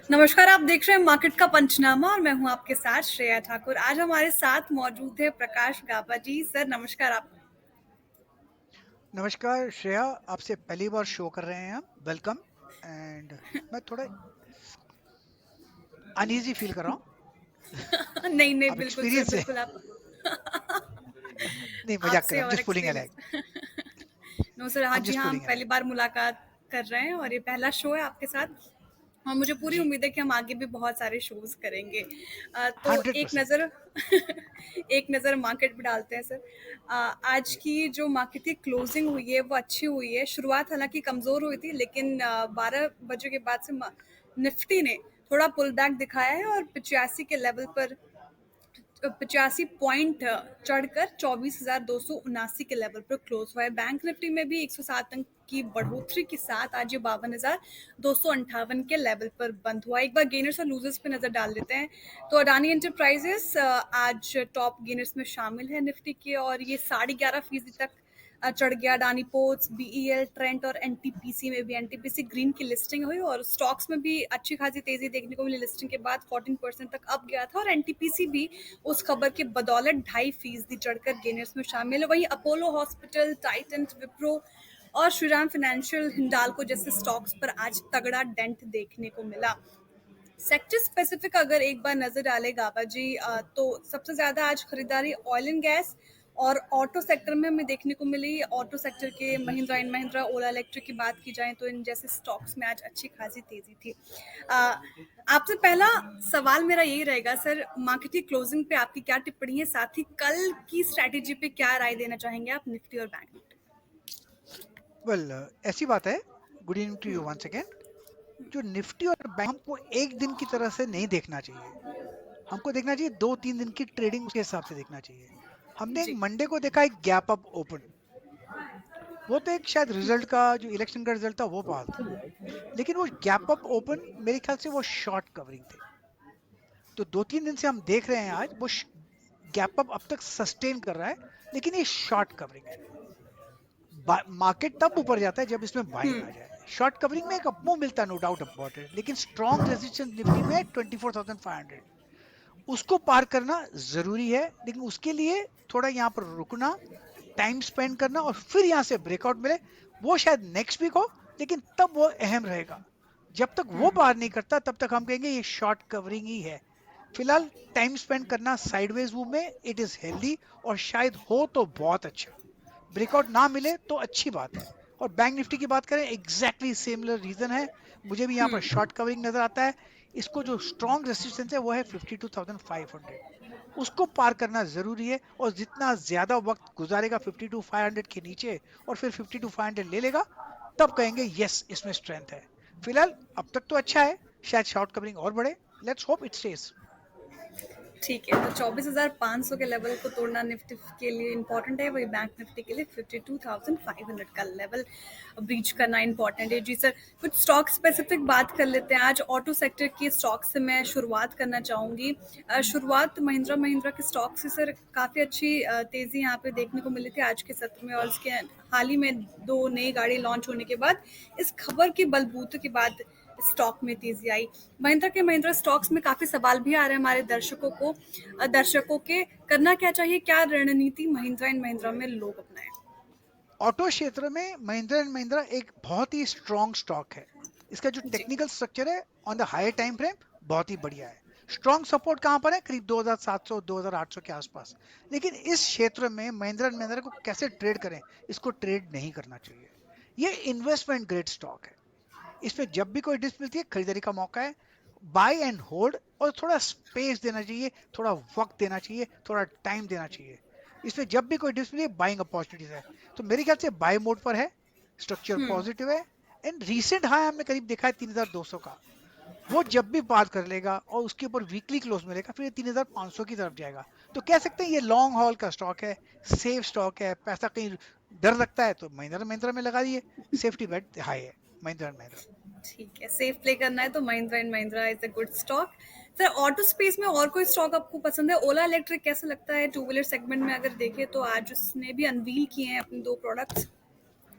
नमस्कार, आप देख रहे हैं मार्केट का पंचनामा और मैं हूं आपके साथ श्रेया ठाकुर। आज हमारे साथ मौजूद है प्रकाश गाबा जी। सर नमस्कार आप। नमस्कार श्रेया, आपसे पहली बार शो कर रहे हैं हम। वेलकम। एंड मैं थोड़ा अनईजी फील कर रहा हूँ। नहीं नहीं, अब बिल्कुल सर, एक्सपीरियंस है। बिल्कुल आप। नहीं, मजाक कर आपसे रहा हूँ, और जस्ट पुलिंग एक्सपीरियंस। अलग। नो सर, हाँ हम जी जस्ट हाँ, हम पुलिंग पहली अलग। बार मुलाकात कर रहे हैं और ये पहला शो है आपके साथ। और मुझे पूरी जी। उम्मीद है कि हम आगे भी बहुत सारे शोज करेंगे। तो एक 100%। नज़र एक नज़र मार्केट पे डालते हैं सर। आज की जो मार्केट की क्लोजिंग हुई है वो अच्छी हुई है। शुरुआत हालांकि कमज़ोर हुई थी, लेकिन 12 बजे के बाद से निफ्टी ने थोड़ा पुल बैक दिखाया है और 85 के लेवल पर 85 पॉइंट चढ़कर 24,279 के लेवल पर क्लोज हुआ है। बैंक निफ्टी में भी 107 अंक की बढ़ोतरी के साथ आज ये 52,258 के लेवल पर बंद हुआ। एक बार गेनर्स और लूजर्स पे नजर डाल लेते हैं। तो अडानी एंटरप्राइजेस आज टॉप गेनर्स में शामिल है निफ्टी के, और ये 11.5% तक चढ़ गया। अडानी पोर्ट्स, बीईएल, ट्रेंट और एनटीपीसी में भी, एनटीपीसी ग्रीन की लिस्टिंग हुई और स्टॉक्स में भी अच्छी खासी तेजी देखने को मिली। लिस्टिंग के बाद 14% तक अप गया था और एनटीपीसी भी उस खबर के बदौलत 2.5% चढ़कर गेनर्स में शामिल है। वहीं अपोलो हॉस्पिटल, टाइटन, विप्रो और श्रीराम फाइनेंशियल, हिंडाल्को जैसे स्टॉक्स पर आज तगड़ा डेंट देखने को मिला। सेक्टर स्पेसिफिक अगर एक बार नजर डाले गाबा जी, तो सबसे ज्यादा आज खरीदारी ऑयल एंड गैस और ऑटो सेक्टर में हमें देखने को मिली। ऑटो सेक्टर के Mahindra and Mahindra, Ola electric की बात की जाए तो इन जैसे स्टॉक्स में आज अच्छी खासी तेजी थी। अ, आपसे पहला सवाल मेरा यही रहेगा सर, मार्केट की क्लोजिंग पे आपकी क्या टिप्पणी है, साथ ही कल की स्ट्रेटेजी पे क्या राय देना चाहेंगे आप निफ्टी और बैंक निफ्टी। वेल, ऐसी बात है। Good evening to you once again. जो निफ्टी और बैंक, हमको एक दिन की तरह से नहीं देखना चाहिए। हमको देखना चाहिए 2-3 दिन की ट्रेडिंग, उसके हिसाब से देखना चाहिए। हमने एक जी। मंडे को देखा, एक गैप अप ओपन। वो तो एक शायद रिजल्ट का, जो इलेक्शन का रिजल्ट था वो पाल था। लेकिन वो गैप अप ओपन मेरे ख्याल से वो शॉर्ट कवरिंग थे। तो 2-3 दिन से हम देख रहे हैं, आज वो गैप अप अब तक सस्टेन कर रहा है, लेकिन ये शॉर्ट कवरिंग है। मार्केट तब ऊपर जाता है जब इसमें बाइंग आ जाए। शॉर्ट कवरिंग में एक अपमूव मिलता है, नो डाउट अबाउट इट, लेकिन स्ट्रॉन्ग रेजिस्टेंस निफ्टी में 24,500, उसको पार करना जरूरी है। लेकिन उसके लिए थोड़ा यहाँ पर रुकना, टाइम स्पेंड करना और फिर यहाँ से ब्रेकआउट मिले, वो शायद नेक्स्ट वीक हो। लेकिन तब वो अहम रहेगा। जब तक वो पार नहीं करता तब तक हम कहेंगे ये शॉर्ट कवरिंग ही है। फिलहाल टाइम स्पेंड करना साइडवेज मूव में, इट इज हेल्दी। और शायद हो तो बहुत अच्छा, ब्रेकआउट ना मिले तो अच्छी बात है। और बैंक निफ्टी की बात करें, एग्जैक्टली सिमिलर रीजन है। मुझे भी यहाँ पर शॉर्ट कवरिंग नजर आता है। इसको जो स्ट्रॉन्ग रेसिस्टेंस है वो है 52,500, उसको पार करना जरूरी है। और जितना ज्यादा वक्त गुजारेगा 52,500 के नीचे और फिर 52,500 ले लेगा, तब कहेंगे यस, इसमें स्ट्रेंथ है। फिलहाल अब तक तो अच्छा है, शायद शॉर्ट कवरिंग और बढ़े। Let's hope it stage. ठीक है, तो 24,500 के लेवल को तोड़ना निफ्टी के लिए इंपॉर्टेंट है, वही बैंक निफ्टी के लिए 52,500 का लेवल ब्रीच करना इंपॉर्टेंट है। जी सर, कुछ स्टॉक स्पेसिफिक बात कर लेते हैं। आज ऑटो सेक्टर की स्टॉक से मैं शुरुआत करना चाहूँगी। शुरुआत महिंद्रा महिंद्रा के स्टॉक से सर काफ़ी अच्छी तेज़ी यहाँ पे देखने को मिली थी आज के सत्र में, और इसके हाल ही में 2 नई गाड़ी लॉन्च होने के बाद, इस खबर के बलबूते के बाद स्टॉक में तेजी आई। महिंद्रा के महिंद्रा स्टॉक्स में काफी सवाल भी आ रहे हैं हमारे दर्शकों को, दर्शकों के करना क्या चाहिए, क्या रणनीति महिंद्रा एंड महिंद्रा में लोग अपनाएं। ऑटो क्षेत्र में महिंद्रा एंड महिंद्रा एक बहुत ही स्ट्रॉन्ग स्टॉक है। इसका जो जी। टेक्निकल स्ट्रक्चर है on the higher time frame, बहुत ही बढ़िया है। स्ट्रॉन्ग सपोर्ट कहां पर है? करीब 2700 2800 के आसपास। लेकिन इस क्षेत्र में महिंद्रा एंड महिंद्रा को कैसे ट्रेड करें? इसको ट्रेड नहीं करना चाहिए। ये इन्वेस्टमेंट ग्रेड स्टॉक है। इसमें जब भी कोई डिप मिलती है, खरीदारी का मौका है। बाय एंड होल्ड, और थोड़ा स्पेस देना चाहिए, थोड़ा वक्त देना चाहिए, थोड़ा टाइम देना चाहिए। इसमें जब भी कोई डिप मिले, बाइंग अपॉर्चुनिटीज है। तो मेरे ख्याल से बाय मोड पर है, स्ट्रक्चर पॉजिटिव है। एंड रीसेंट हाई हमने करीब देखा है 3,200 का। वो जब भी पार कर लेगा और उसके ऊपर वीकली क्लोज मिलेगा, फिर ये 3,500 की तरफ जाएगा। तो कह सकते हैं ये लॉन्ग हॉल का स्टॉक है, सेफ स्टॉक है। पैसा कहीं डर लगता है तो महिंद्रा महिंद्रा में लगा दिए, सेफ्टी बेट हाई है महिंद्रा महिंद्रा। ठीक है, सेफ प्ले करना है तो Mahindra and Mahindra is a good stock. Sir auto space में और कोई स्टॉक आपको पसंद है? ओला इलेक्ट्रिक कैसा लगता है टू व्हीलर सेगमेंट में? अगर देखें तो आज उसने भी अनवील किए हैं अपने 2 प्रोडक्ट्स।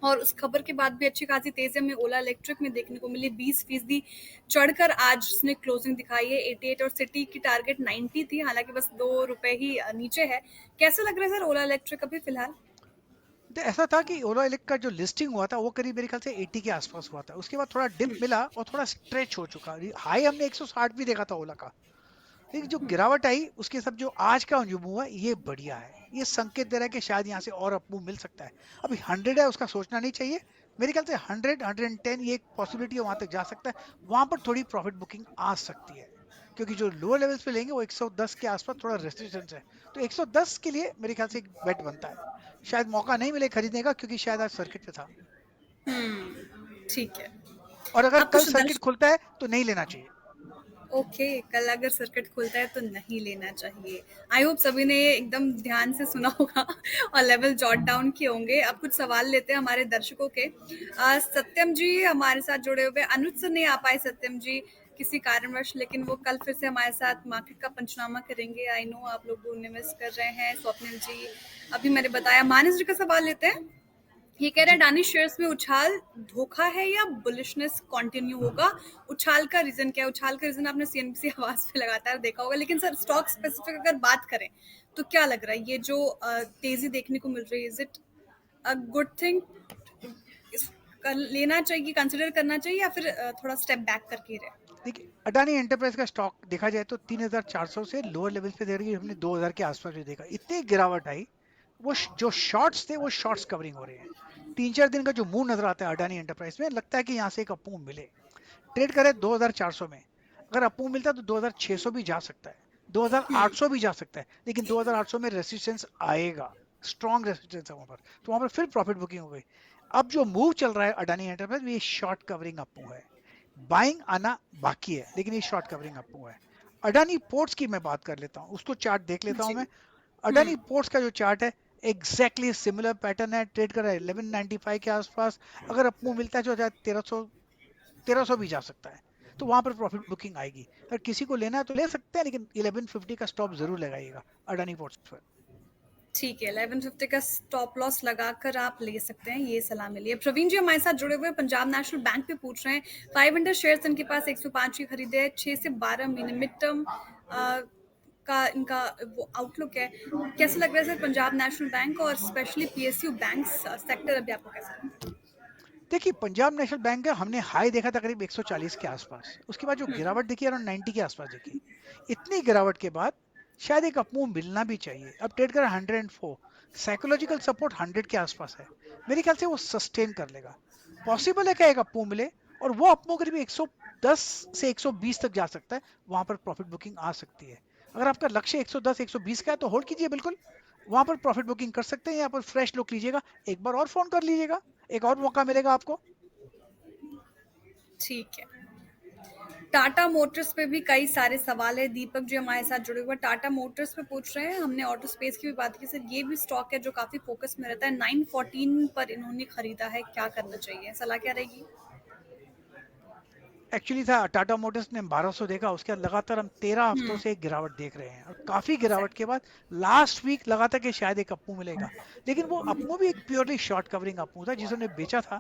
और उस खबर के बाद भी अच्छी खासी तेजी हमें ओला इलेक्ट्रिक में देखने को मिली, 20% चढ़कर आज उसने क्लोजिंग दिखाई है 88, और सिटी की टारगेट 90 थी, हालांकि बस ₹2 ही नीचे है। कैसा लग रहा है सर ओला इलेक्ट्रिक अभी फिलहाल? तो ऐसा था कि ओला इलेक्ट्रिक का जो लिस्टिंग हुआ था वो करीब मेरे ख्याल से 80 के आसपास हुआ था, उसके बाद थोड़ा डिप मिला और थोड़ा स्ट्रेच हो चुका। हाई हमने 160 भी देखा था ओला का, लेकिन जो गिरावट आई उसके सब जो आज का जो मूव है ये बढ़िया है, ये संकेत दे रहा है कि शायद यहाँ से और अप मूव मिल सकता है। अभी 100 है उसका सोचना नहीं चाहिए, मेरे ख्याल से 100 110 ये एक पॉसिबिलिटी है, वहां तक जा सकता है, वहां पर थोड़ी प्रॉफिट बुकिंग आ सकती है, क्योंकि जो लोअर लेवल्स पे लेंगे वो 110 के आसपास थोड़ा रेजिस्टेंस है। तो 110 के लिए मेरे ख्याल से एक बेट बनता है, शायद मौका नहीं मिले खरीदने का क्योंकि शायद आज सर्किट पे था, ठीक है। और अगर आप कल कुछ सर्किट दर्श खुलता है तो नहीं लेना चाहिए। ओके, कल अगर सर्किट खुलता है तो नहीं लेना चाहिए। आई होप सभी ने एकदम ध्यान से सुना होगा और लेवल जॉट डाउन किए होंगे। अब कुछ सवाल लेते हैं हमारे दर्शकों के। सत्यम जी हमारे साथ जुड़े हुए, अनुज सर नहीं आ पाए सत्यम जी किसी कारणवश, लेकिन वो कल फिर से हमारे साथ मार्केट का पंचनामा करेंगे। आई नो आप लोग इन्वेस्ट कर रहे हैं। स्वप्निल जी अभी मैंने बताया। मानस जी का सवाल लेते हैं। ये कह रहा है जी, डानी शेयर्स में उछाल धोखा है या बुलिशनेस कंटिन्यू होगा? उछाल का रीजन क्या है? उछाल का रीजन आपने सीएनबीसी आवाज पे लगातार देखा होगा, लेकिन सर स्टॉक स्पेसिफिक अगर बात करें तो क्या लग रहा है ये जो तेजी देखने को मिल रही है, is it a good thing? इसका लेना चाहिए, कंसिडर करना चाहिए, या फिर थोड़ा स्टेप बैक करके ही रहे? देखिए अडानी एंटरप्राइज का स्टॉक देखा जाए तो 3,400 से लोअर लेवल पे देख रही है, हमने 2,000 के आसपास जो देखा, इतनी गिरावट आई, वो जो शॉर्ट्स थे वो शॉर्ट्स कवरिंग हो रहे हैं। 3-4 दिन का जो मूव नजर आता है अडानी एंटरप्राइज में, लगता है कि यहाँ से एक अप मूव मिले। ट्रेड करे 2,400 में, अगर अप मूव मिलता है तो 2,600 भी जा सकता है, 2,800 भी जा सकता है, लेकिन 2,800 में रेसिस्टेंस आएगा, स्ट्रॉन्ग रेसिस्टेंस है वहां पर, तो वहां पर फिर प्रॉफिट बुकिंग हो गई। अब जो मूव चल रहा है अडानी एंटरप्राइज, ये शॉर्ट कवरिंग अप मूव है, बाइंग आना बाकी है, लेकिन ये शॉर्ट कवरिंग अप हुआ है। अडानी पोर्ट्स की मैं बात कर लेता हूँ, उसको चार्ट देख लेता हूँ जी। मैं। अडानी पोर्ट्स का जो चार्ट है, एग्जैक्टली सिमिलर पैटर्न है, ट्रेड कर रहा है 1195 के आसपास। अगर अप मूव मिलता है तो 1300 भी जा सकता है, तो वहां पर प्रॉफिट बुकिंग आएगी। अगर किसी को लेना है तो ले सकते हैं, लेकिन 1150 का स्टॉप जरूर लगाइएगा अडानी पोर्ट्स पर। ठीक है, 1150 का स्टॉप लॉस लगाकर आप ले सकते हैं, ये सलाह मिली है। प्रवीण जी हमारे साथ जुड़े हुए हैं, पंजाब नेशनल बैंक पे पूछ रहे हैं। 500 शेयर्स इनके पास 105 की खरीदे है, 6 से 12 महीने मिड टर्म का इनका वो आउटलुक है। कैसा लग रहा है सर पंजाब नेशनल बैंक और स्पेशली पीएसयू बैंक सेक्टर अभी आपको कैसा लग देखिए पंजाब नेशनल बैंक का हमने हाई देखा था करीब 140 के आसपास, उसके बाद जो गिरावट देखी अराउंड 90 के आसपास देखी। इतनी गिरावट के बाद शायद एक अपमूव मिलना भी चाहिए। अब ट्रेड कर 104, साइकोलॉजिकल सपोर्ट 100 के आसपास है, मेरे ख्याल से वो सस्टेन कर लेगा। पॉसिबल है क्या एक अपमूव मिले, और वो अपमूव करीब 110 से 120 तक जा सकता है, वहां पर प्रॉफिट बुकिंग आ सकती है। अगर आपका लक्ष्य 110 120 का है तो होल्ड कीजिए बिल्कुल, वहां पर प्रॉफिट बुकिंग कर सकते हैं, यहाँ पर फ्रेश लुक लीजिएगा, एक बार और फोन कर लीजिएगा, एक और मौका मिलेगा आपको। ठीक है। टाटा मोटर्स पे भी कई सारे सवाल है। दीपक जी हमारे साथ जुड़े हुए हैं, टाटा मोटर्स पे पूछ रहे हैं। हमने ऑटो स्पेस की भी बात की सर, ये भी स्टॉक है जो काफी फोकस में रहता है। 914 पर इन्होंने खरीदा है, क्या करना चाहिए, सलाह क्या रहेगी? एक्चुअली था टाटा मोटर्स ने 1200 देखा, उसके बाद लगातार हम 13 हफ्तों से एक गिरावट देख रहे हैं, और काफी गिरावट के बाद लास्ट वीक लगा था कि शायद एक अपमूव मिलेगा, लेकिन वो अपमूव भी एक प्योरली शॉर्ट कवरिंग अपमूव था, जिसने बेचा था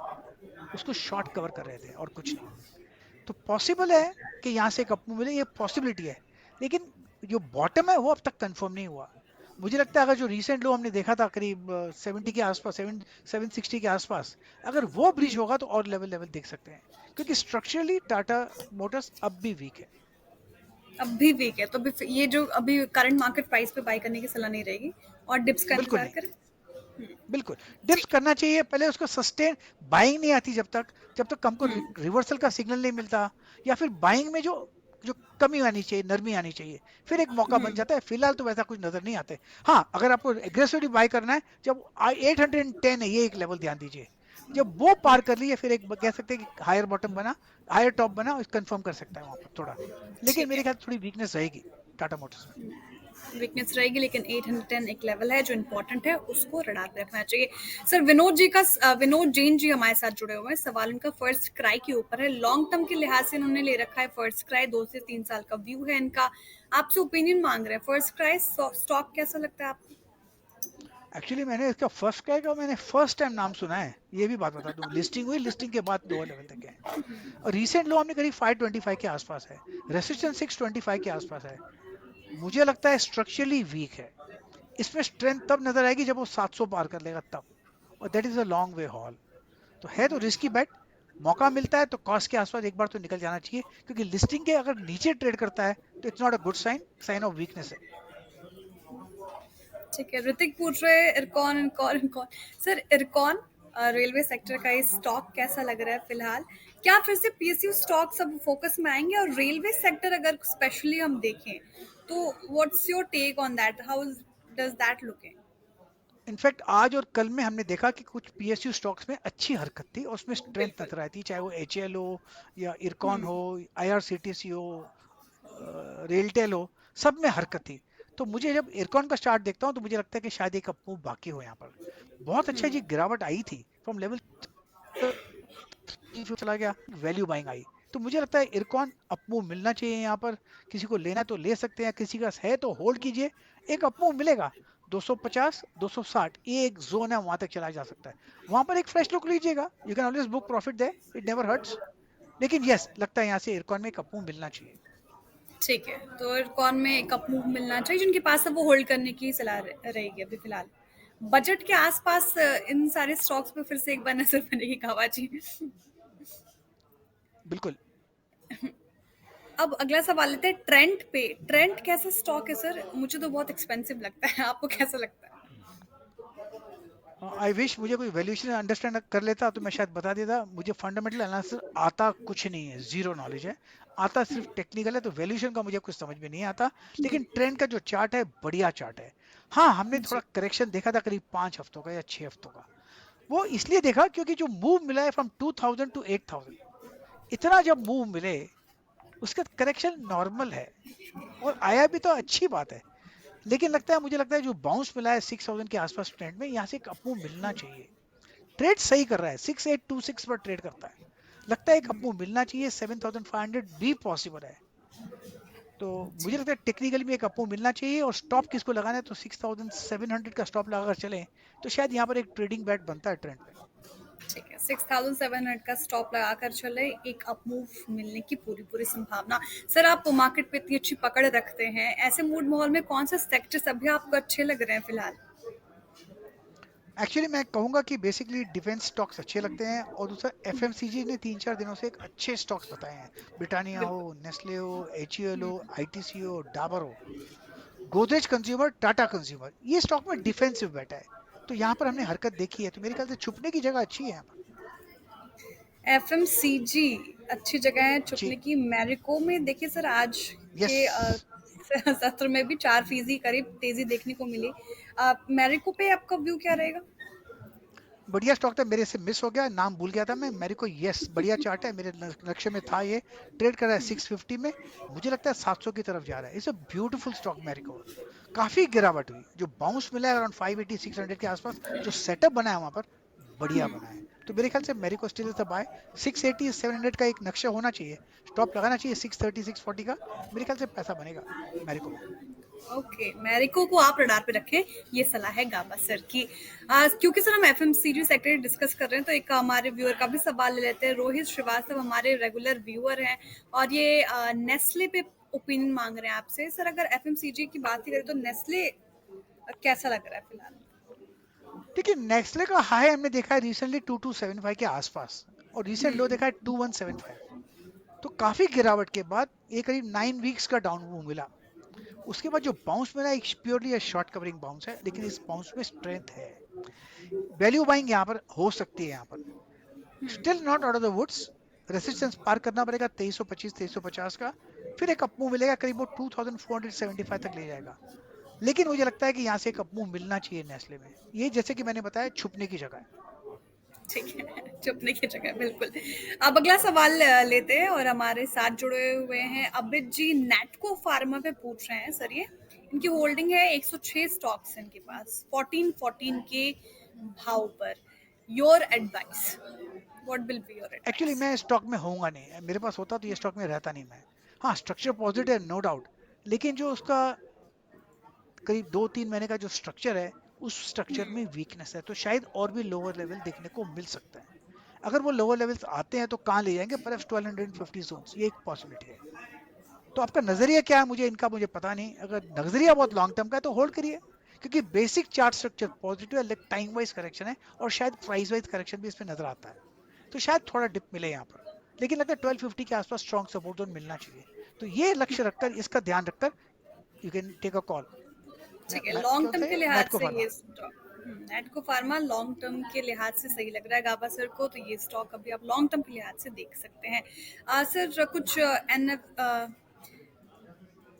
उसको शॉर्ट कवर कर रहे थे और कुछ नहीं। तो पॉसिबल है कि यहाँ से एक अपमूव मिले, ये पॉसिबिलिटी है, लेकिन जो बॉटम है वो अब तक कंफर्म नहीं हुआ। मुझे लगता है अगर जो रीसेंट लो हमने देखा था करीब 70 के आसपास, 760 के आसपास, अगर वो ब्रीच होगा तो और लेवल लेवल देख सकते हैं, क्योंकि स्ट्रक्चरली टाटा मोटर्स अब भी वीक है। अब भी वीक है तो अभी ये जो अभी करंट मार्केट प्राइस पे बाय करने की सलाह नहीं रहेगी और डिप्स का बिल्कुल इंतजार नहीं, करें? बिल्कुल डिप्स ठीक। करना चाहिए पहले, उसको सस्टेन, बाइंग नहीं आती जब तक हमको रिवर्सल का सिग्नल नहीं मिलता, या फिर बाइंग में जो जो कमी आनी चाहिए, नरमी आनी चाहिए, फिर एक मौका बन जाता है। फिलहाल तो वैसा कुछ नजर नहीं आते। हाँ, अगर आपको एग्रेसिवली बाय करना है, जब 810 है, ये एक लेवल ध्यान दीजिए, जब वो पार कर लिए फिर एक कह सकते हैं कि हायर बॉटम बना, हायर टॉप बना, कंफर्म कर सकता है वहां पर थोड़ा, लेकिन ठीक मेरे है, ख्याल थोड़ी वीकनेस रहेगी टाटा मोटर्स में। वीकनेस रहेगी, लेकिन 810 एक लेवल है जो इंपॉर्टेंट है, उसको रडार पे रखना चाहिए। सर विनोद जैन जी हमारे साथ जुड़े हुए हैं। सवाल उनका फर्स्ट क्राई के ऊपर है। लॉन्ग टर्म के लिहाज से इन्होंने ले रखा है फर्स्ट क्राई, 2 से 3 साल का व्यू है इनका। आपसे ओपिनियन मांग रहे हैं, फर्स्ट क्राई स्टॉक कैसा लगता है आपको? एक्चुअली मैंने इसका फर्स्ट क्या है कि मैंने फर्स्ट टाइम नाम सुना है, ये भी बात बता दूं। लिस्टिंग हुई, लिस्टिंग के बाद लोअर लेवल तक है, और रिसेंट लो हमने करीब 525 के आसपास है, रेसिस्टेंस 625 के आसपास है। मुझे लगता है स्ट्रक्चरली वीक है, इसमें स्ट्रेंथ तब नजर आएगी जब वो 700 पार कर लेगा तब, और that is a long way hall. तो है तो रिस्की बेट, मौका मिलता है तो कॉस्ट के आसपास एक बार तो निकल जाना चाहिए, क्योंकि लिस्टिंग के अगर नीचे ट्रेड करता है तो it's not a good sign, sign of weakness है। ठीक है, ऋतिक पूछ रहे हैं IRCON IRCON IRCON. Sir IRCON railway sector का ये स्टॉक कैसा लग रहा है फिलहाल? क्या फिर से पीएसयू स्टॉक सब फोकस में आएंगे? और रेलवे सेक्टर अगर स्पेशली हम देखें तो what's your take on that, how does that looking? In fact आज और कल में हमने देखा कि कुछ पीएसयू स्टॉक्स में अच्छी हरकत थी और उसमें स्ट्रेंथ बिल्कुल। नजर आई थी, चाहे वो एचएल हो या इरकॉन हो, आईआरसीटीसी हो, रेलटेल हो, सब में हरकत थी। तो मुझे जब इरकॉन का चार्ट देखता हूँ तो मुझे लगता है कि शायद एक अप मूव बाकी हो यहाँ पर। बहुत अच्छा जी गिरावट आई थी फ्रॉम लेवल चला गया, वैल्यू बाइंग आई। तो मुझे लगता है इरकॉन अप मूव मिलना चाहिए यहाँ पर, किसी को लेना तो ले सकते हैं, किसी का है तो होल्ड कीजिए, एक अप मूव मिलेगा। 250 260 ये एक जोन है, वहां तक चला जा सकता है, वहां पर एक फ्रेश लुक लीजिएगा, you can always book profit they, it never hurts. लेकिन यस, लगता है यहाँ से इरकॉन में एक अप मूव मिलना चाहिए। ठीक है, तो इरकॉन में एक अप मूव मिलना चाहिए, जिनके पास अब वो होल्ड करने की सलाह रहेगी अभी फिलहाल। बजट के आसपास इन सारे स्टॉक्स पे फिर से एक बार नजर बनेगी कावा जी। बिल्कुल। अब अगला सवाल लेते हैं ट्रेंड पे। ट्रेंड कैसा स्टॉक है सर? मुझे तो बहुत एक्सपेंसिव लगता है, आपको कैसा लगता है? आई विश मुझे कोई वैल्यूएशन अंडरस्टैंड कर लेता तो मैं शायद बता देता। मुझे फंडामेंटल एनालिसिस आता कुछ नहीं है, जीरो नॉलेज है, आता सिर्फ टेक्निकल है, तो वैल्यूएशन का मुझे कुछ समझ में नहीं आता। लेकिन ट्रेंड का जो चार्ट है बढ़िया चार्ट है। हाँ, हमने थोड़ा जी। करेक्शन देखा था करीब 5 हफ्तों का या 6 हफ्तों का। वो इसलिए देखा क्योंकि जो मूव मिला है फ्रॉम 2000 टू 8000, इतना जब मूव मिले उसका करेक्शन नॉर्मल है, और आया भी तो अच्छी बात है। लेकिन लगता है, मुझे लगता है जो बाउंस मिला है 6000 के आसपास ट्रेंड में, यहाँ से एक अपमूव मिलना चाहिए। ट्रेड सही कर रहा है, 6826 पर ट्रेड करता है, लगता है एक अपमूव मिलना चाहिए। 7500 भी पॉसिबल है। तो मुझे जी। लगता है टेक्निकली में एक अपमूव मिलना चाहिए, और स्टॉप किसको लगाना है तो 6700 का स्टॉप लगाकर चलें तो शायद यहाँ पर एक ट्रेडिंग बैट बनता है ट्रेंड पे। ठीक है, 6700 का स्टॉप लगाकर चले, एक अप मूव मिलने की पूरी पूरी संभावना। सर आप मार्केट पे इतनी अच्छी पकड़ रखते हैं, ऐसे मूड माहौल में कौन सा सेक्टर सभी आपको अच्छे लग रहे हैं फिलहाल? एक्चुअली मैं कहूंगा कि बेसिकली डिफेंस स्टॉक्स अच्छे लगते हैं, और दूसरा एफएमसीजी ने 3-4 दिनों से एक अच्छे स्टॉक्स बताए हैं। ब्रिटानिया हो, बिल्कुल। नेस्ले हो, एचयूएल हो, आईटीसी हो, डाबर हो, गोदरेज कंज्यूमर, टाटा कंज्यूमर, ये स्टॉक में डिफेंसिव बैठा है। तो यहाँ पर हमने हरकत देखी है, तो मेरे ख्याल से छुपने की जगह अच्छी है यहाँ पर। एफएमसीजी अच्छी जगह है छुपने जी। की। मैरिको में देखिए सर, आज यस। के सत्र में भी 4% करीब तेजी देखने को मिली। मैरिको पे आपका व्यू क्या रहेगा? बढ़िया स्टॉक था, मेरे से मिस हो गया, नाम भूल गया था मैं। मेरे को यस, बढ़िया चार्ट है, मेरे लक्ष्य में था ये। ट्रेड कर रहा है 650 में, मुझे लगता है 700 की तरफ जा रहा है। It's a beautiful stock Marico. काफी गिरावट हुई, जो बाउंस मिला है अराउंड 580 600 के आसपास, जो सेटअप बना है वहां पर बढ़िया बना है। तो मेरे ख्याल से Marico still is the buy. 680 700 का एक नक्शा होना चाहिए, स्टॉप लगाना चाहिए 630 640 का। मेरे ख्याल से पैसा बनेगा मेरिको में। ओके, मैरिको को आप रडार पे रखें, ये सलाह है गाबा सर की। क्योंकि सर हम एफएमसीजी सेक्टर डिस्कस कर रहे हैं, तो एक हमारे व्यूअर का भी सवाल ले लेते हैं। रोहित श्रीवास्तव हमारे रेगुलर व्यूअर हैं, और ये नेस्ले पे ओपिनियन मांग रहे हैं आपसे। सर अगर एफएमसीजी की बात ही करें तो नेस्ले कैसा लग रहा है फिलहाल? देखिए, नेस्ले का हाई हमने देखा है रिसेंटली 2275 के आसपास, और रिसेंट लो देखा है 2175। तो काफी गिरावट के बाद ये करीब 9 वीक्स का डाउन मूव मिला। उसके बाद जो बाउंस मिला एक प्योरली शॉर्ट कवरिंग बाउंस है, लेकिन इस बाउंस में स्ट्रेंथ है, वैल्यू बाइंग यहाँ पर हो सकती है। यहाँ पर still not out of the woods, resistance पार करना पड़ेगा 2325 2350 का, फिर एक अपमूव मिलेगा करीब वो 2475 तक ले जाएगा। लेकिन मुझे लगता है कि यहाँ से एक अपमूव मिलना चाहिए नेस्ले में, ये जैसे कि मैंने बताया छुपने की जगह है। ठीक है, चुपने की जगह बिल्कुल। अब अगला सवाल लेते हैं, और हमारे साथ जुड़े हुए हैं अमित जी, नेटको फार्मा पे पूछ रहे हैं। सर ये इनकी होल्डिंग है, 106 स्टॉक्स इनके पास 1414 के भाव पर। Your advice, what will be your actually advice? मैं स्टॉक में होऊंगा नहीं, मेरे पास होता तो ये स्टॉक में रहता नहीं मैं। हाँ, स्ट्रक्चर पॉजिटिव है नो डाउट, लेकिन जो उसका करीब 2-3 महीने का जो स्ट्रक्चर है उस स्ट्रक्चर में वीकनेस है, तो शायद और भी लोअर लेवल देखने को मिल सकता है। अगर वो लोअर लेवल्स आते हैं तो कहाँ ले जाएंगे, पर 1250 जोन्स, ये एक पॉसिबिलिटी है। तो आपका नजरिया क्या है, मुझे पता नहीं। अगर नजरिया बहुत लॉन्ग टर्म का है तो होल्ड करिए, क्योंकि बेसिक चार्ट स्ट्रक्चर पॉजिटिव है, टाइम वाइज करेक्शन है, और शायद प्राइस वाइज करेक्शन भी इसमें नजर आता है। तो शायद थोड़ा डिप मिले यहाँ पर, लेकिन लगता है 1250 के आसपास स्ट्रॉन्ग सपोर्ट जोन मिलना चाहिए। तो ये लक्ष्य रखकर, इसका ध्यान रखकर you can take a call. ठीक है, क्या लॉन्ग टर्म बोलते के हैं, लिहाज मैटको से फार्मा। ये स्टॉक, नेटको फार्मा लॉन्ग टर्म के लिहाज से सही लग रहा है गाबा सर को, तो ये स्टॉक अभी आप लॉन्ग टर्म के लिहाज से देख सकते हैं। सर कुछ एन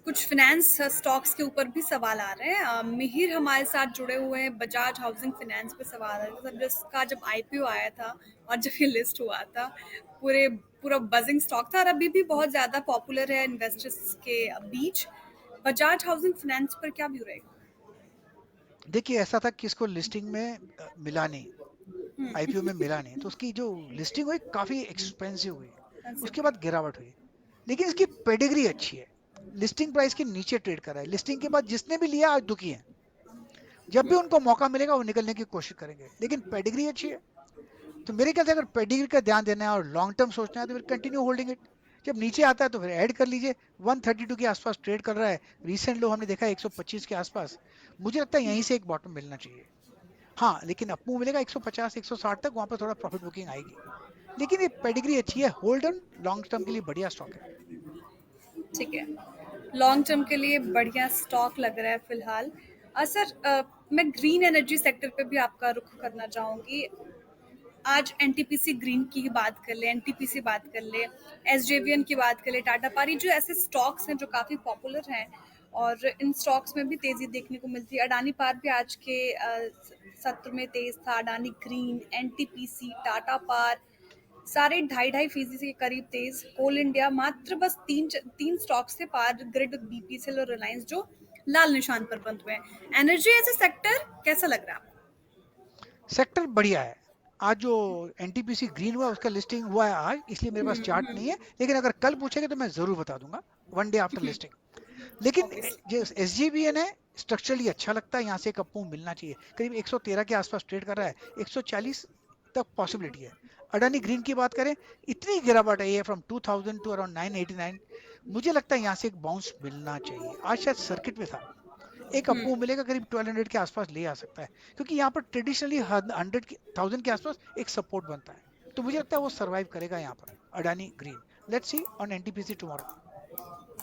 कुछ फाइनेंस स्टॉक्स के ऊपर भी सवाल आ रहे हैं। मिहिर हमारे साथ जुड़े हुए हैं, बजाज हाउसिंग फाइनेंस पे सवाल आ रहे हैं। मतलब जिसका जब आईपीओ आया था और जब ये लिस्ट हुआ था, पूरे पूरा बजिंग स्टॉक था और अभी भी बहुत ज्यादा पॉपुलर है इन्वेस्टर्स के बीच। बजाज हाउसिंग फाइनेंस पर क्या व्यू रहेगा? देखिए, ऐसा था कि इसको लिस्टिंग में मिला नहीं, आईपीओ में मिला नहीं, तो उसकी जो लिस्टिंग हुई काफी एक्सपेंसिव हुई, उसके बाद गिरावट हुई। लेकिन इसकी पेडिग्री अच्छी है, लिस्टिंग प्राइस के नीचे ट्रेड कर रहा है। लिस्टिंग के बाद जिसने भी लिया आज दुखी है, जब भी उनको मौका मिलेगा वो निकलने की कोशिश करेंगे, लेकिन पेडिग्री अच्छी है। तो मेरे ख्याल से अगर पेडिग्री का ध्यान देना है और लॉन्ग टर्म सोचना है तो फिर कंटिन्यू होल्डिंग इट। जब नीचे आता है तो फिर ऐड कर लीजिए। 132 के आसपास ट्रेड कर रहा है, रिसेंट लो हमने देखा है 125 के आसपास। मुझे लगता है यहीं से एक बॉटम मिलना चाहिए। हाँ, लेकिन अप मूव मिलेगा 150 160 तक, वहां पर थोड़ा प्रॉफिट बुकिंग आएगी। लेकिन ये पेडिग्री अच्छी है, होल्ड ऑन, लॉन्ग टर्म के लिए बढ़िया स्टॉक है। ठीक है, लॉन्ग टर्म के लिए बढ़िया स्टॉक लग रहा है फिलहाल। सर मैं ग्रीन एनर्जी सेक्टर पे भी आपका रुख करना चाहूंगी। आज एनटीपीसी ग्रीन की ही बात कर ले, एनटीपीसी बात कर ले, एसजेवीएन की बात कर ले, टाटा पारी, जो ऐसे स्टॉक्स हैं जो काफी पॉपुलर हैं और इन स्टॉक्स में भी तेजी देखने को मिलती है। अडानी पार भी आज के सत्र में तेज था। अडानी ग्रीन, एनटीपीसी, टाटा पार सारे 2.5-2.5% के करीब तेज। कोल इंडिया मात्र बस तीन तीन स्टॉक्स से पार, ग्रिड, बीपीसीएल और रिलायंस जो लाल निशान पर बंद हुए हैं। एनर्जी एज ए सेक्टर कैसा लग रहा है आपको? सेक्टर बढ़िया है। आज जो एनटीपीसी ग्रीन हुआ उसका लिस्टिंग हुआ है आज, इसलिए मेरे पास चार्ट नहीं है, लेकिन अगर कल पूछेंगे तो मैं जरूर बता दूंगा, वन डे आफ्टर लिस्टिंग। लेकिन ऑब्वियसली। जो एसजीबीएन है, स्ट्रक्चरली अच्छा लगता है, यहाँ से एक अप मूव मिलना चाहिए। करीब 113 के आसपास ट्रेड कर रहा है, 140 तक पॉसिबिलिटी है। अडानी ग्रीन की बात करें, इतनी गिरावट आई है फ्रॉम 2000 टू अराउंड 989, मुझे लगता है यहाँ से एक बाउंस मिलना चाहिए। आज शायद सर्किट में था, एक अप मूव मिलेगा करीब 1200 के आसपास ले आ सकता है, क्योंकि यहाँ पर ट्रेडिशनली 100,000 के आसपास एक सपोर्ट बनता है। तो मुझे लगता है वो सर्वाइव करेगा यहाँ पर, Adani green. Let's see on NTPC tomorrow.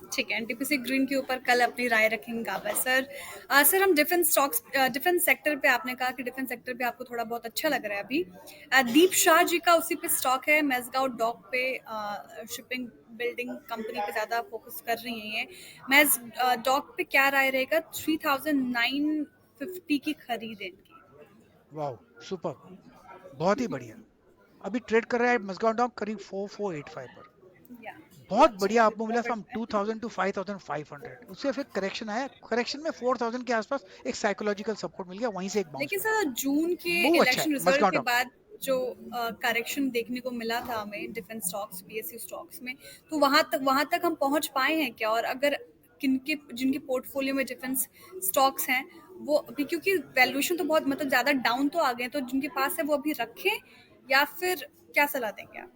ठीक है, एनटीपीसी ग्रीन के ऊपर कल अपनी राय रखेंगे गाबा सर। सर हम डिफेंस स्टॉक्स, डिफेंस सेक्टर पे, आपने कहा कि डिफेंस सेक्टर पे आपको थोड़ा बहुत अच्छा लग रहा है अभी। दीप शाह जी का उसी पे स्टॉक है, मेजगांव डॉक पे, शिपिंग बिल्डिंग कंपनी पे ज्यादा फोकस कर रही हैं ये। मेज डॉक पे क्या राय रहेगा? 3950 की खरीद है इनकी। वाह, सुपर, बहुत ही बढ़िया। अभी ट्रेड कर रहा है मस्गांव डॉक करीब 4485 पर। या बहुत अच्छा बढ़िया आपको मिला, प्रॉफिट फ्रॉम में। 2000 टू 5500। उससे फिर करेक्शन आया, करेक्शन में 4000 के आसपास एक साइकोलॉजिकल सपोर्ट मिल गया, वहीं से एक बाउंस लेकिन मिला। सर जून के मूव अच्छा है इलेक्शन रिजल्ट मस्गांव के डॉक। बाद जो करेक्शन देखने को मिला था हमें डिफेंस स्टॉक्स, पीएसयू स्टॉक्स में, तो वहां तक हम पहुंच पाए हैं क्या? और अगर किनके जिनके पोर्टफोलियो में डिफेंस स्टॉक्स हैं वो अभी, क्योंकि वैल्यूएशन तो बहुत मतलब ज्यादा डाउन तो आ गए, तो जिनके पास है वो अभी रखें या फिर क्या सलाह देंगे आप?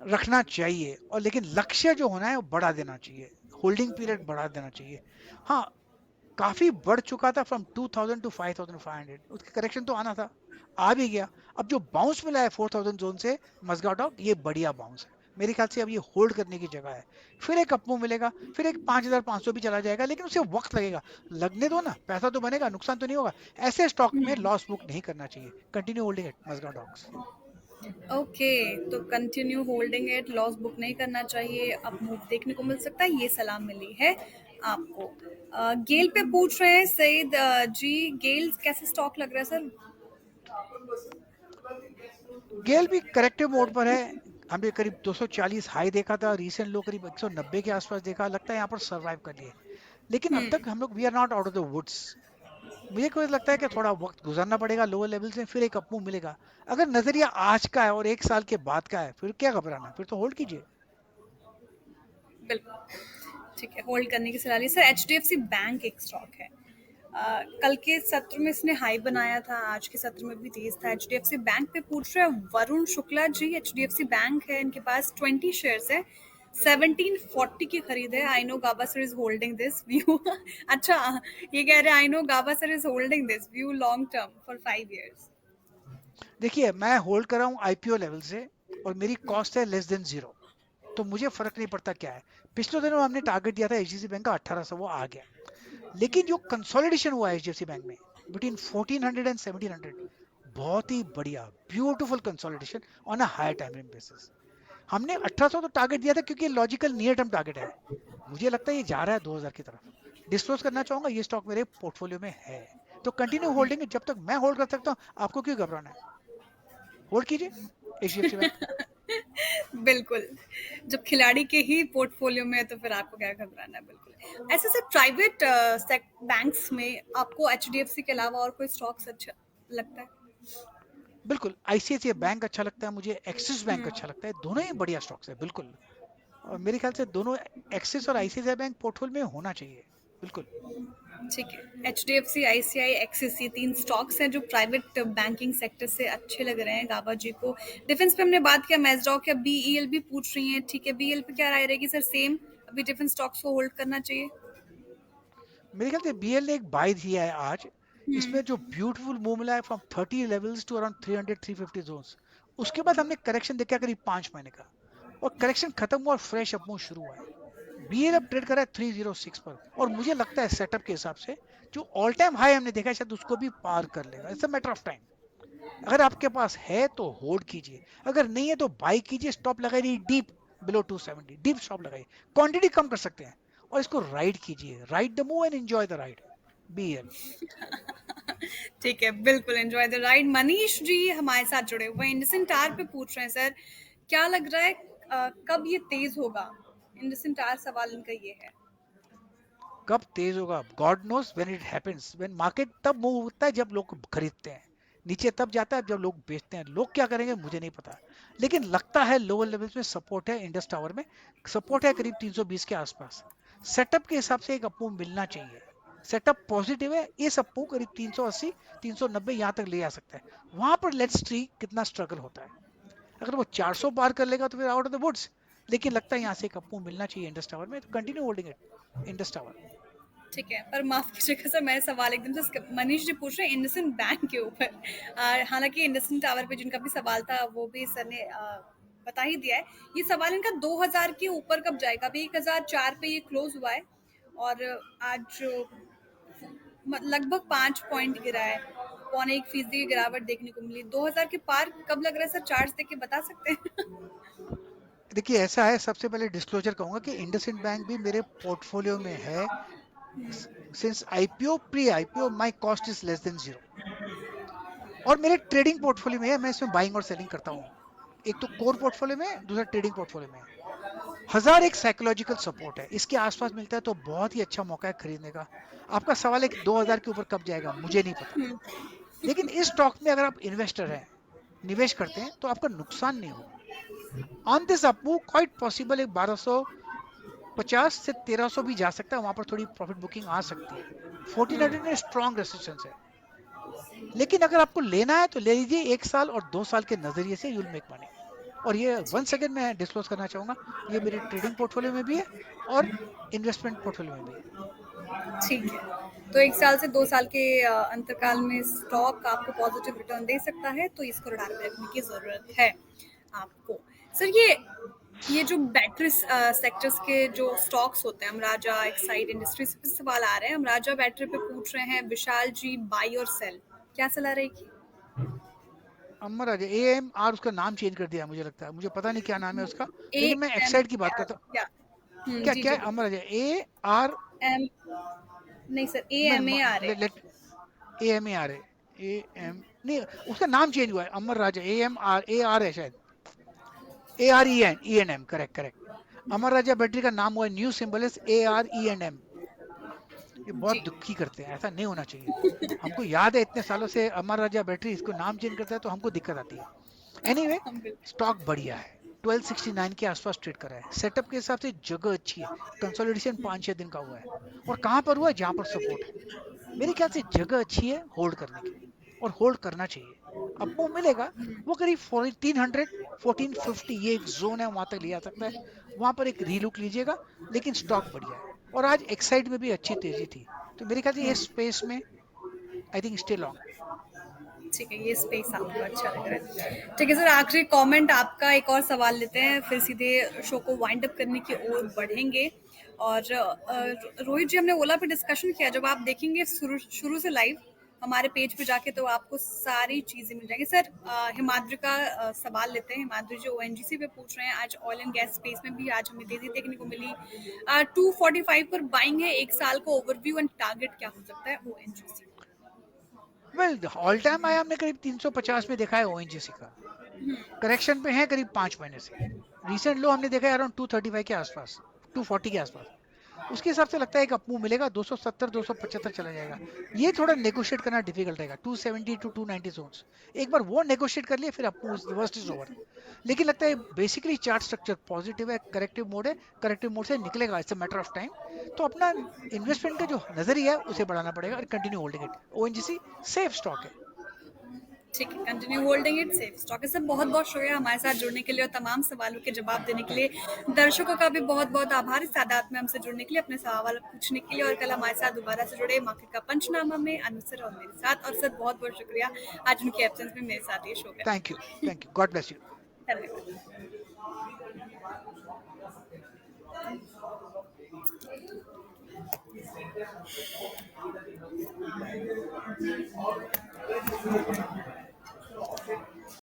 रखना चाहिए, और लेकिन लक्ष्य जो होना है वो बढ़ा देना चाहिए, होल्डिंग पीरियड बढ़ा देना चाहिए। हाँ, काफी बढ़ चुका था फ्रॉम 2000 टू 5500, उसके करेक्शन तो आना था, आ भी गया। अब जो बाउंस मिला है 4000 जोन से मस्गांव डॉक, ये बढ़िया बाउंस है। मेरे ख्याल से अब ये होल्ड करने की जगह है। फिर एक अपमूव मिलेगा, फिर एक 5500 भी चला जाएगा, लेकिन उसे वक्त लगेगा। लगने दो ना, पैसा तो बनेगा, नुकसान तो नहीं होगा। ऐसे स्टॉक में लॉस बुक नहीं करना चाहिए, continue holding it Mazgaon docks. Okay, तो continue holding it, loss book नहीं करना चाहिए, अब मूव देखने को मिल सकता है, ये सलाह मिली है आपको। गेल पे पूछ रहे हैं सईद जी, गेल कैसे स्टॉक लग रहा है सर? गेल भी करेक्टिव मोड पर है। हमने करीब 240 हाई देखा था, रिसेंट लो करीब 190 के आसपास देखा, लगता है यहाँ पर सर्वाइव कर लिए। लेकिन अब तक हम लोग we are not out of the woods. मुझे कोई लगता है कि थोड़ा वक्त गुजारना पड़ेगा लोअर लेवल से, फिर एक अपमूव मिलेगा। अगर नजरिया आज का है और एक साल के बाद का है, फिर क्या घबराना, फिर तो होल्ड कीजिए। बिल्कुल, ठीक है, होल्ड करने की सलाह ली सर। एचडीएफसी बैंक एक स्टॉक है, कल के सत्र में इसने हाई बनाया था, आज के सत्र में भी तेज था। एचडीएफसी बैंक पे पूछ रहे हैं वरुण शुक्ला जी। एचडीएफसी बैंक है, इनके पास 20 शेयर्स है, 1740 की खरीद है। I know Gaba sir is holding this view. अच्छा, ये कह रहे हैं I know Gaba sir is holding this view long term for 5 years। देखिए मैं होल्ड कर रहा हूँ आईपीओ लेवल से, और मेरी कॉस्ट है लेस देन जीरो, तो मुझे फर्क नहीं पड़ता क्या है। पिछले दिनों हमने टारगेट दिया था एचडीएफसी बैंक का 1800, वो आ गया। लेकिन जो कंसोलिडेशन हुआ है एचडीएफसी बैंक में बिटवीन 1400 एंड 1700, बहुत ही बढ़िया beautiful consolidation on a higher time frame basis. हमने 1800 तो टारगेट दिया था क्योंकि लॉजिकल नियर टर्म टारगेट है। मुझे लगता है ये जा रहा है 2000 की तरफ। डिस्क्लोज करना चाहूंगा, ये स्टॉक मेरे पोर्टफोलियो में है, तो कंटिन्यू होल्डिंग। जब तक मैं होल्ड कर सकता हूँ, आपको क्यों घबराना है? होल्ड कीजिए एचडीएफसी बैंक। बिल्कुल, जब खिलाड़ी के ही पोर्टफोलियो में है तो फिर आपको क्या घबराना है। बिल्कुल। ऐसे से प्राइवेट बैंक्स में आपको एचडीएफसी के अलावा और कोई स्टॉक्स अच्छा लगता है? बिल्कुल, आईसीआईसीआई बैंक अच्छा लगता है मुझे, एक्सिस बैंक हम्म। अच्छा लगता है, दोनों ही बढ़िया स्टॉक्स है बिल्कुल। और मेरे ख्याल से दोनों, एक्सिस और आईसीआईसीआई बैंक पोर्टफोलियो में होना चाहिए बिल्कुल। ठीक है, एचडीएफसी, आईसीआई, एक्सिस, ये 3 स्टॉक्स हैं जो प्राइवेट बैंकिंग सेक्टर से अच्छे लग रहे हैं गाबा जी को। डिफेंस पे हमने बात किया, मैजरॉक या बीईएल भी पूछ रही हैं। ठीक है, बीईएल पे क्या राय रहेगी सर? सेम अभी डिफेंस स्टॉक्स को होल्ड करना चाहिए? मेरे ख्याल से बीएल ने एक बाय दिया है आज। इसमें हम्म। जो ब्यूटीफुल मूव मिला है from 30 levels to around 300 350 zones, उसके बाद हमने करेक्शन देखा करीब 5 महीने का, और करेक्शन खत्म हुआ और फ्रेश अपमूव शुरू हुआ है। बीएल अब ट्रेड कर रहा है 306 पर, और मुझे लगता है सेटअप के हिसाब से जो ऑल टाइम हाई हमने देखा है शायद उसको भी पार कर लेगा। It's a matter of time. अगर आपके पास है तो होल्ड कीजिए, अगर नहीं है तो बाई कीजिए। स्टॉप लगाइए डीप बिलो 270, डीप स्टॉप लगाइए, क्वांटिटी कम कर सकते हैं, और इसको राइड कीजिए, ride the move and enjoy the ride. BL. ठीक है, बिल्कुल enjoy the ride. Manish ji हमारे साथ जुड़े हुए हैं, इंडसेंट टार पे पूछ रहे हैं सर, क्या लग रहा है कब ये तेज होगा? इंडसेंट टार सवाल इनका ये है। कब तेज होगा? God knows when it happens. When market तब मूव होता है जब लोग खरीदते हैं, नीचे तब जाता है जब लोग बेचते हैं। लोग क्या करेंगे मुझे नहीं पता, लेकिन लगता है लोअर लेवल्स में सपोर्ट है। इंडस टावर में सपोर्ट है करीब 320 के आसपास। सेटअप के हिसाब से एक अप मिलना चाहिए। सेटअप पॉजिटिव है, इस अप करीब 380 390 यहाँ तक ले आ सकता है। वहां पर लेट्स सी कितना स्ट्रगल होता है। अगर वो 400 पार कर लेगा तो फिर आउट ऑफ द वुड्स, लेकिन लगता है यहाँ से एक अप मिलना चाहिए इंडस टावर में, तो continue holding it Indus tower. ठीक है, पर माफ कीजिएगा सर, मैं सवाल एकदम से मनीष जी पूछ रहे हैं इंडसइंड बैंक के ऊपर। हालांकि इंडसइंड टावर पे जिनका भी सवाल था वो भी सर ने बता ही दिया है। ये सवाल इनका 2000 के ऊपर कब जाएगा? अभी 1004 पे ये क्लोज हुआ है, और आज लगभग 5 पॉइंट गिरा है, 0.25% की गिरावट देखने को मिली। 2000 के पार कब लग रहा है सर? चार्ज देख के बता सकते हैं? देखिए ऐसा है, सबसे पहले डिस्क्लोजर कहूंगा कि इंडसइंड बैंक भी मेरे पोर्टफोलियो में है। Since IPO, pre IPO my cost is less than zero, और मेरे ट्रेडिंग पोर्टफोलियो में है। मैं इसमें बाइंग और सेलिंग करता हूँ। एक तो कोर पोर्टफोलियो में है, दूसरा ट्रेडिंग पोर्टफोलियो में है। हजार एक साइकोलॉजिकल सपोर्ट है, इसके आसपास मिलता है तो बहुत ही अच्छा मौका है खरीदने का। आपका सवाल है कि 2000 के ऊपर कब जाएगा, मुझे नहीं पता। लेकिन इस स्टॉक में अगर आप इन्वेस्टर हैं, निवेश करते हैं, तो आपका नुकसान नहीं होगा। On this up move quite possible एक 1250 से 1300 भी जा सकता है, वहां पर थोड़ी प्रॉफिट बुकिंग आ सकती है। 1400 में स्ट्रॉन्ग रेसिस्टेंस है। लेकिन अगर आपको लेना है तो ले लीजिए, 1 साल और 2 साल के नजरिए से यूल मेक मनी। और ये वन ठीक सेकेंड है। मैं डिस्क्लोज करना चाहूंगा, ये मेरे ट्रेडिंग पोर्टफोलियो में भी है और इन्वेस्टमेंट पोर्टफोलियो में भी है। ठीक है, तो 1 साल से 2 साल के अंतरकाल में स्टॉक आपको पॉजिटिव रिटर्न दे सकता है, तो इसको रडार में रखने की ज़रूरत है आपको। सर ये जो बैटरी सेक्टर्स के जो स्टॉक्स होते हैं, अमराजा, एक्साइड इंडस्ट्रीज पे सवाल आ रहे हैं। अमराजा बैटरी पे पूछ रहे हैं विशाल जी, बाई और सेल, क्या सलाह रहेगी? अमर अजय ए एम आर, उसका नाम चेंज कर दिया मुझे लगता है, मुझे पता नहीं क्या नाम है उसका। ए लेकिन मैं एम एक्साइड की बात करता हूँ। क्या? क्या जी क्या जी है अमर बिल्कुल। अजय? ए आर, एम नहीं सर, ए मैं एम ए आ रहे लेट, हैं। ए एम ए आर है, ए एम नहीं, उसका नाम चेंज हुआ है। Amar Raja, A M R, A R है शायद, A R E N M, correct correct. Amar Raja battery का नाम हुआ है, new symbol is A R E N M. ये बहुत जी। दुखी करते हैं, ऐसा नहीं होना चाहिए। हमको याद है इतने सालों से अमर राजा बैटरी, इसको नाम चेंज करता है तो हमको दिक्कत आती है। एनीवे, हम बिल्कुल। स्टॉक बढ़िया है, 1269 के आसपास ट्रेड करा है। सेटअप के हिसाब से जगह अच्छी है, कंसोलिडेशन 5-6 दिन का हुआ है, और कहां पर हुआ है? जहां पर सपोर्ट है। मेरे ख्याल से जगह अच्छी है होल्ड करने के लिए, और होल्ड करना चाहिए। अब वो मिलेगा, वो करीब 300 1450 ये एक जोन है, वहां तक लिया सकता है। वहां पर एक रीलुक लीजिएगा, लेकिन स्टॉक बढ़िया है। और आज एक्साइड में भी अच्छी तेजी थी, तो मेरे ख्याल से ये स्पेस में आई थिंक स्टे लॉन्ग। ठीक है, ये स्पेस आपको अच्छा लग रहा है। ठीक है सर, आखिरी कमेंट आपका, एक और सवाल लेते हैं, फिर सीधे शो को वाइंड अप करने की ओर बढ़ेंगे। और रोहित जी, हमने ओला पे डिस्कशन किया, जब आप देखेंगे शुरू शुरू से लाइव हमारे पेज पे जाके, तो आपको सारी चीजें मिल जाएंगी। सर, हिमाद्री का सवाल लेते हैं। हिमाद्री जी ओएनजीसी पे पूछ रहे हैं, आज ऑयल एंड गैस स्पेस में भी आज हमें तेजी देखने को मिली। 245 पर बाइंग है, एक साल को ओवरव्यू एंड टारगेट क्या हो सकता है ओएनजीसी? वेल, ऑल टाइम आया हमने करीब 350 में देखा है ओएनजीसी का। करेक्शन पे है करीब 5 महीने से। रिसेंट लो हमने देखा है अराउंड 235 के आसपास, 240 के आसपास। उसके हिसाब से लगता है एक अपमूव मिलेगा, 270 275 चला जाएगा। ये थोड़ा नेगोशिएट करना डिफिकल्ट रहेगा, 270 टू 290 जोन्स। एक बार वो नेगोशिएट कर लिया, फिर अपमूव वर्स्ट इज ओवर। लेकिन लगता है बेसिकली चार्ट स्ट्रक्चर पॉजिटिव है, करेक्टिव मोड है, करेक्टिव मोड से निकलेगा, it's a matter of time. तो अपना इन्वेस्टमेंट का जो नजरिया है उसे बढ़ाना पड़ेगा और continue holding it. ONGC safe stock है। ठीक है, continue holding it, safe stock है। सर, बहुत बहुत शुक्रिया हमारे साथ जुड़ने के लिए और तमाम सवालों के जवाब देने के लिए। दर्शकों का भी बहुत बहुत आभार इस तादाद में हमसे जुड़ने के लिए, अपने सवाल पूछने के लिए। और कल हमारे साथ दोबारा से जुड़े मार्केट का पंचनामा में अनु सर और मेरे साथ। और सर, बहुत बहुत शुक्रिया आज उनके एब्सेंस में मेरे साथ ये शो करने थैंक के यू, लिए। Thank you, God bless you. धन्यवाद।